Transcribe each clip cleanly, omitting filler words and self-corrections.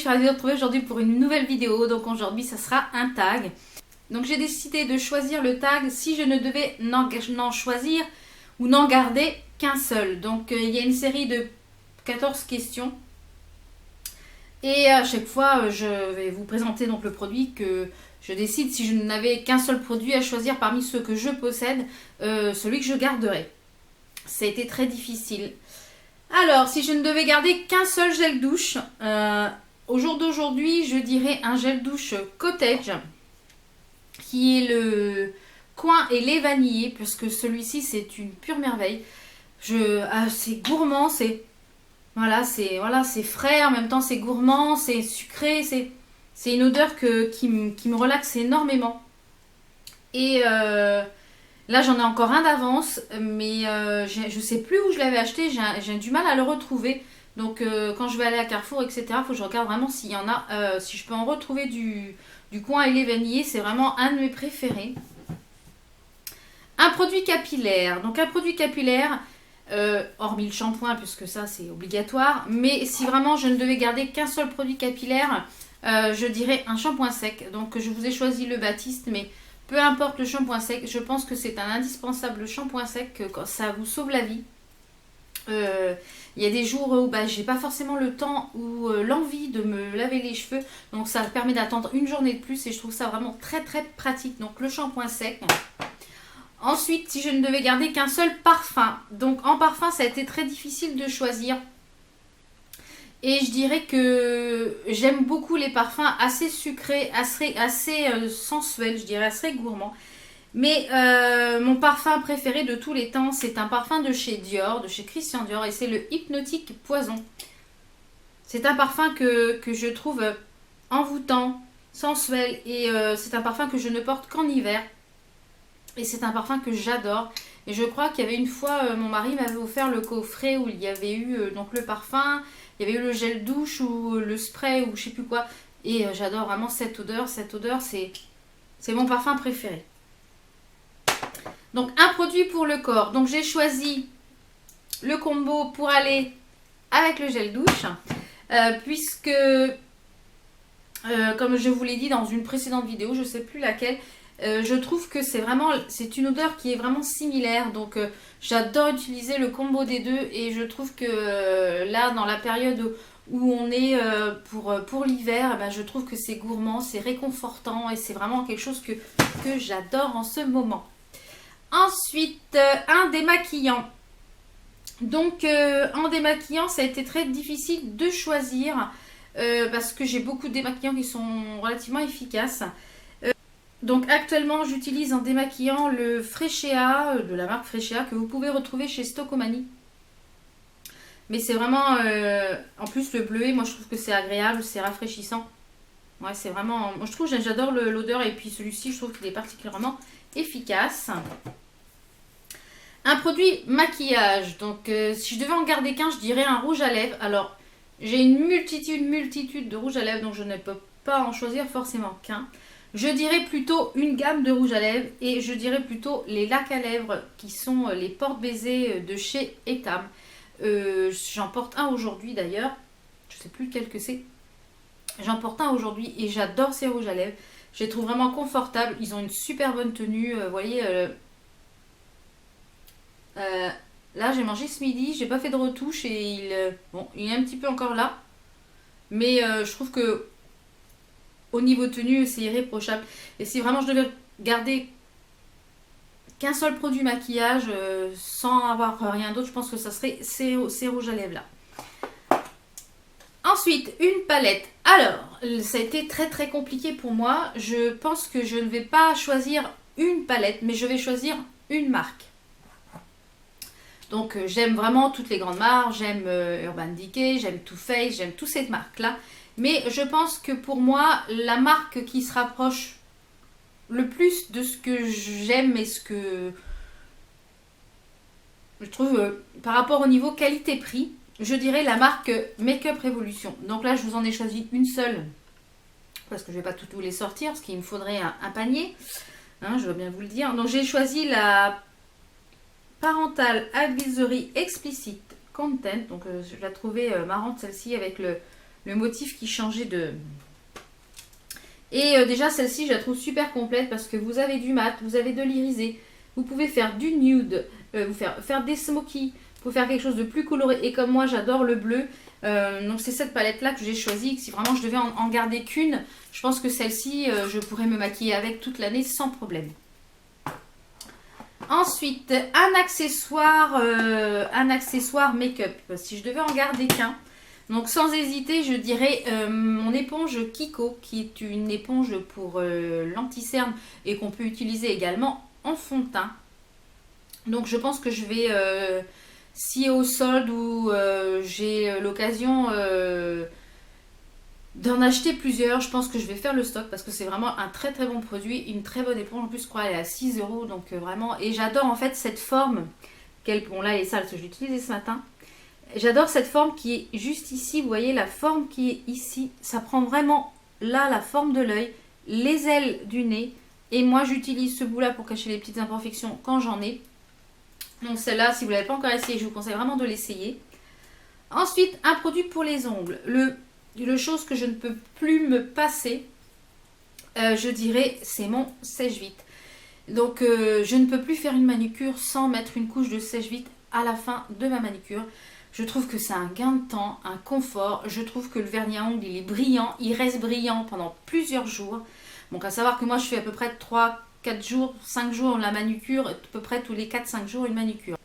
suis ravie de vous retrouver aujourd'hui pour une nouvelle vidéo. Donc aujourd'hui, ça sera un tag. Donc j'ai décidé de choisir le tag si je ne devais n'en choisir ou n'en garder qu'un seul. Donc il y a une série de 14 questions. Et à chaque fois, je vais vous présenter donc le produit que je décide si je n'avais qu'un seul produit à choisir parmi ceux que je possède, celui que je garderai. Ça a été très difficile. Alors, si je ne devais garder qu'un seul gel douche, au jour d'aujourd'hui, je dirais un gel douche Cottage, qui est le coin et lait vanillé, puisque celui-ci, c'est une pure merveille. C'est gourmand, c'est frais, en même temps c'est gourmand, c'est sucré, c'est une odeur qui me relaxe énormément. Et là j'en ai encore un d'avance, mais je sais plus où je l'avais acheté, j'ai du mal à le retrouver. Donc quand je vais aller à Carrefour, etc., il faut que je regarde vraiment s'il y en a, si je peux en retrouver du coin et lait vanillé, c'est vraiment un de mes préférés. Un produit capillaire, donc un produit capillaire, hormis le shampoing puisque ça c'est obligatoire, mais si vraiment je ne devais garder qu'un seul produit capillaire, je dirais un shampoing sec. Donc je vous ai choisi le Baptiste, mais peu importe le shampoing sec, je pense que c'est un indispensable shampoing sec, ça vous sauve la vie. Il y a des jours où j'ai pas forcément le temps ou l'envie de me laver les cheveux, donc ça permet d'attendre une journée de plus et je trouve ça vraiment très très pratique. Donc le shampoing sec. Ensuite, si je ne devais garder qu'un seul parfum, donc en parfum ça a été très difficile de choisir. Et je dirais que j'aime beaucoup les parfums assez sucrés, assez sensuels, je dirais assez gourmands. Mais mon parfum préféré de tous les temps, c'est un parfum de chez Dior, de chez Christian Dior, et c'est le Hypnotique Poison. C'est un parfum que je trouve envoûtant, sensuel, et c'est un parfum que je ne porte qu'en hiver. Et c'est un parfum que j'adore. Et je crois qu'il y avait une fois, mon mari m'avait offert le coffret où il y avait eu donc le parfum, il y avait eu le gel douche ou le spray ou je sais plus quoi. Et j'adore vraiment cette odeur. Cette odeur, c'est mon parfum préféré. Donc un produit pour le corps. Donc j'ai choisi le combo pour aller avec le gel douche. Puisque, comme je vous l'ai dit dans une précédente vidéo, je ne sais plus laquelle, je trouve que c'est une odeur qui est vraiment similaire, donc j'adore utiliser le combo des deux et je trouve que là dans la période où on est pour l'hiver, je trouve que c'est gourmand, c'est réconfortant et c'est vraiment quelque chose que j'adore en ce moment. Ensuite, un démaquillant. Donc en démaquillant, ça a été très difficile de choisir parce que j'ai beaucoup de démaquillants qui sont relativement efficaces. Donc actuellement j'utilise en démaquillant le Freccia de la marque Freccia que vous pouvez retrouver chez Stocomanie. Mais c'est vraiment, en plus le bleuet, moi je trouve que c'est agréable, c'est rafraîchissant. Ouais, c'est vraiment, moi je trouve, j'adore l'odeur et puis celui-ci je trouve qu'il est particulièrement efficace. Un produit maquillage, donc si je devais en garder qu'un, je dirais un rouge à lèvres. Alors j'ai une multitude de rouges à lèvres, donc je ne peux pas en choisir forcément qu'un. Je dirais plutôt une gamme de rouge à lèvres et je dirais plutôt les lacs à lèvres qui sont les porte-baisers de chez Etam. J'en porte un aujourd'hui d'ailleurs, je ne sais plus lequel que c'est. J'en porte un aujourd'hui et j'adore ces rouges à lèvres. Je les trouve vraiment confortables, ils ont une super bonne tenue. Vous voyez, là j'ai mangé ce midi, j'ai pas fait de retouche et il est un petit peu encore là. Mais je trouve que au niveau tenue, c'est irréprochable. Et si vraiment je devais garder qu'un seul produit maquillage sans avoir rien d'autre, je pense que ça serait ces rouges à lèvres là. Ensuite, une palette. Alors, ça a été très très compliqué pour moi. Je pense que je ne vais pas choisir une palette, mais je vais choisir une marque. Donc j'aime vraiment toutes les grandes marques, j'aime Urban Decay, j'aime Too Faced, j'aime toutes ces marques là. Mais je pense que pour moi, la marque qui se rapproche le plus de ce que j'aime et ce que je trouve par rapport au niveau qualité-prix, je dirais la marque Make-up Revolution. Donc là, je vous en ai choisi une seule parce que je ne vais pas toutes vous les sortir parce qu'il me faudrait un panier. Hein, je veux bien vous le dire. Donc j'ai choisi la Parental Advisory Explicit Content. Donc je la trouvais marrante celle-ci avec le motif qui changeait de... Et déjà, celle-ci, je la trouve super complète parce que vous avez du mat, vous avez de l'irisé. Vous pouvez faire du nude, faire des smokies, vous pouvez faire quelque chose de plus coloré. Et comme moi, j'adore le bleu, donc c'est cette palette-là que j'ai choisie. Si vraiment je devais en garder qu'une, je pense que celle-ci, je pourrais me maquiller avec toute l'année sans problème. Ensuite, un accessoire make-up. Si je devais en garder qu'un, donc sans hésiter, je dirais mon éponge Kiko, qui est une éponge pour l'anti-cerne et qu'on peut utiliser également en fond de teint. Donc je pense que je vais, si au solde ou j'ai l'occasion d'en acheter plusieurs, je pense que je vais faire le stock parce que c'est vraiment un très très bon produit, une très bonne éponge. En plus, je crois qu'elle est à 6 euros, donc vraiment. Et j'adore en fait cette forme, bon là elle est sale parce que je l'ai utilisée ce matin. J'adore cette forme qui est juste ici, vous voyez la forme qui est ici, ça prend vraiment là la forme de l'œil, les ailes du nez. Et moi j'utilise ce bout là pour cacher les petites imperfections quand j'en ai. Donc celle-là, si vous ne l'avez pas encore essayé, je vous conseille vraiment de l'essayer. Ensuite, un produit pour les ongles. Le chose que je ne peux plus me passer, je dirais, c'est mon sèche-vite. Donc je ne peux plus faire une manucure sans mettre une couche de sèche-vite à la fin de ma manucure. Je trouve que c'est un gain de temps, un confort. Je trouve que le vernis à ongles, il est brillant. Il reste brillant pendant plusieurs jours. Donc à savoir que moi, je fais à peu près 3, 4 jours, 5 jours la manucure. À peu près tous les 4-5 jours une manucure.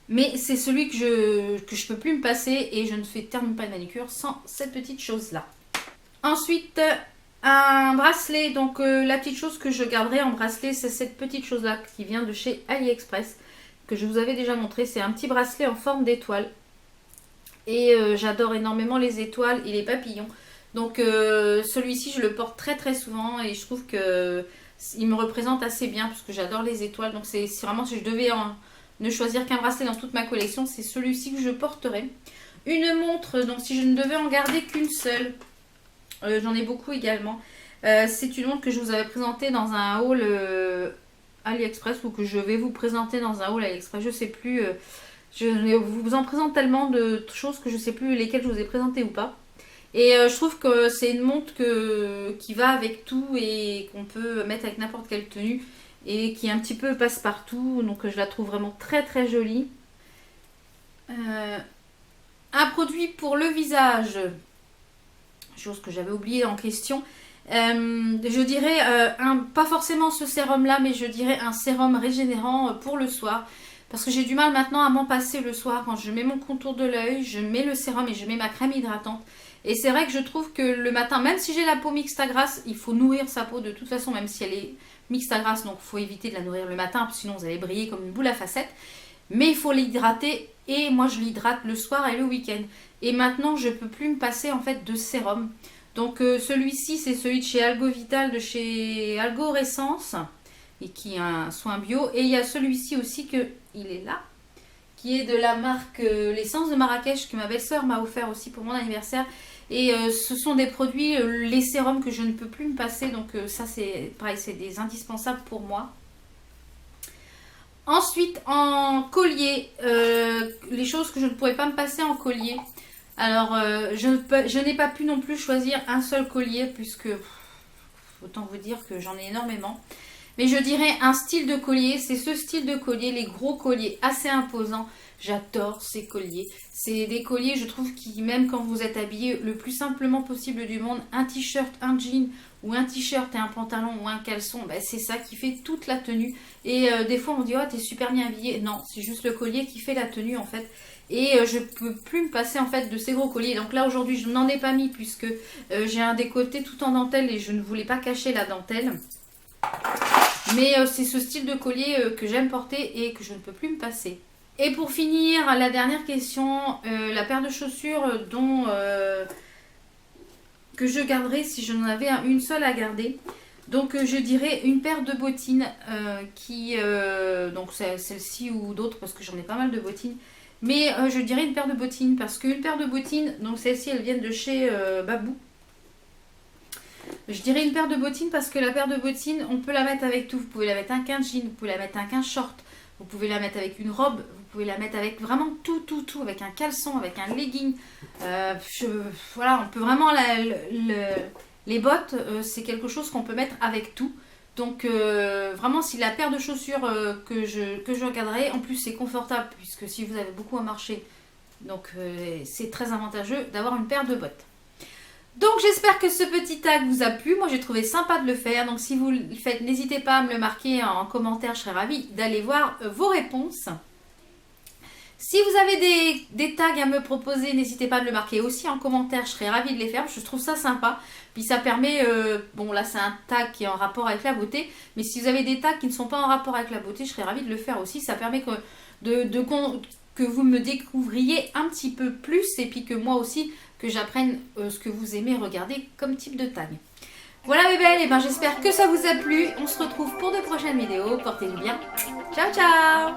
Mais c'est celui que je peux plus me passer. Et je ne termine pas une manucure sans cette petite chose-là. Ensuite, un bracelet. Donc la petite chose que je garderai en bracelet, c'est cette petite chose-là qui vient de chez AliExpress. Que je vous avais déjà montré, c'est un petit bracelet en forme d'étoile et j'adore énormément les étoiles et les papillons, donc celui-ci je le porte très très souvent et je trouve que il me représente assez bien parce que j'adore les étoiles. Donc c'est vraiment, si je devais ne choisir qu'un bracelet dans toute ma collection, c'est celui-ci que je porterai. Une montre, donc si je ne devais en garder qu'une seule, j'en ai beaucoup également, c'est une montre que je vous avais présentée dans un haul AliExpress, ou que je vais vous présenter dans un haul AliExpress, je sais plus, je vous en présente tellement de choses que je sais plus lesquelles je vous ai présentées ou pas. Et je trouve que c'est une montre qui va avec tout et qu'on peut mettre avec n'importe quelle tenue et qui est un petit peu passe-partout, donc je la trouve vraiment très très jolie. Un produit pour le visage, chose que j'avais oublié en question. Je dirais pas forcément ce sérum là, mais je dirais un sérum régénérant pour le soir, parce que j'ai du mal maintenant à m'en passer le soir. Quand je mets mon contour de l'œil, je mets le sérum et je mets ma crème hydratante, et c'est vrai que je trouve que le matin, même si j'ai la peau mixte à grasse, il faut nourrir sa peau de toute façon, même si elle est mixte à grasse, donc il faut éviter de la nourrir le matin, parce que sinon vous allez briller comme une boule à facettes. Mais il faut l'hydrater, et moi je l'hydrate le soir et le week-end. Et maintenant je peux plus me passer en fait de sérum. Donc celui-ci, c'est celui de chez Algo Vital, de chez Algorescence, et qui est un soin bio. Et il y a celui-ci aussi, il est là, qui est de la marque l'essence de Marrakech, que ma belle-sœur m'a offert aussi pour mon anniversaire. Et ce sont des produits, les sérums que je ne peux plus me passer. Donc ça, c'est pareil, c'est des indispensables pour moi. Ensuite, en collier, les choses que je ne pourrais pas me passer en collier. Alors, je n'ai pas pu non plus choisir un seul collier, puisque autant vous dire que j'en ai énormément. Mais je dirais un style de collier, c'est ce style de collier, les gros colliers assez imposants. J'adore ces colliers. C'est des colliers, je trouve, qui, même quand vous êtes habillé le plus simplement possible du monde, un t-shirt, un jean, ou un t-shirt et un pantalon ou un caleçon, ben c'est ça qui fait toute la tenue. Et des fois on dit, oh t'es super bien habillé. Non, c'est juste le collier qui fait la tenue en fait. Et je peux plus me passer en fait de ces gros colliers. Donc là aujourd'hui je n'en ai pas mis, puisque j'ai un décolleté tout en dentelle et je ne voulais pas cacher la dentelle. Mais c'est ce style de collier que j'aime porter et que je ne peux plus me passer. Et pour finir, la dernière question, la paire de chaussures que je garderai si je n'en avais une seule à garder. Donc je dirais une paire de bottines donc c'est celle-ci ou d'autres, parce que j'en ai pas mal de bottines. Mais je dirais une paire de bottines, parce qu'une paire de bottines, donc celles-ci elles viennent de chez Babou. Je dirais une paire de bottines parce que la paire de bottines, on peut la mettre avec tout. Vous pouvez la mettre avec un jean, vous pouvez la mettre avec un short, vous pouvez la mettre avec une robe, vous pouvez la mettre avec vraiment tout, avec un caleçon, avec un legging. Voilà, on peut vraiment les bottes, c'est quelque chose qu'on peut mettre avec tout. Donc vraiment, si la paire de chaussures que je regarderai, en plus c'est confortable puisque si vous avez beaucoup à marcher, donc c'est très avantageux d'avoir une paire de bottes. Donc j'espère que ce petit tag vous a plu. Moi j'ai trouvé sympa de le faire. Donc si vous le faites, n'hésitez pas à me le marquer en commentaire. Je serais ravie d'aller voir vos réponses. Si vous avez des tags à me proposer, n'hésitez pas à le marquer aussi en commentaire. Je serais ravie de les faire. Je trouve ça sympa. Puis ça permet, bon là c'est un tag qui est en rapport avec la beauté. Mais si vous avez des tags qui ne sont pas en rapport avec la beauté, je serais ravie de le faire aussi. Ça permet que vous me découvriez un petit peu plus. Et puis que moi aussi, que j'apprenne ce que vous aimez regarder comme type de tag. Voilà mes belles, et ben j'espère que ça vous a plu. On se retrouve pour de prochaines vidéos. Portez-vous bien. Ciao ciao.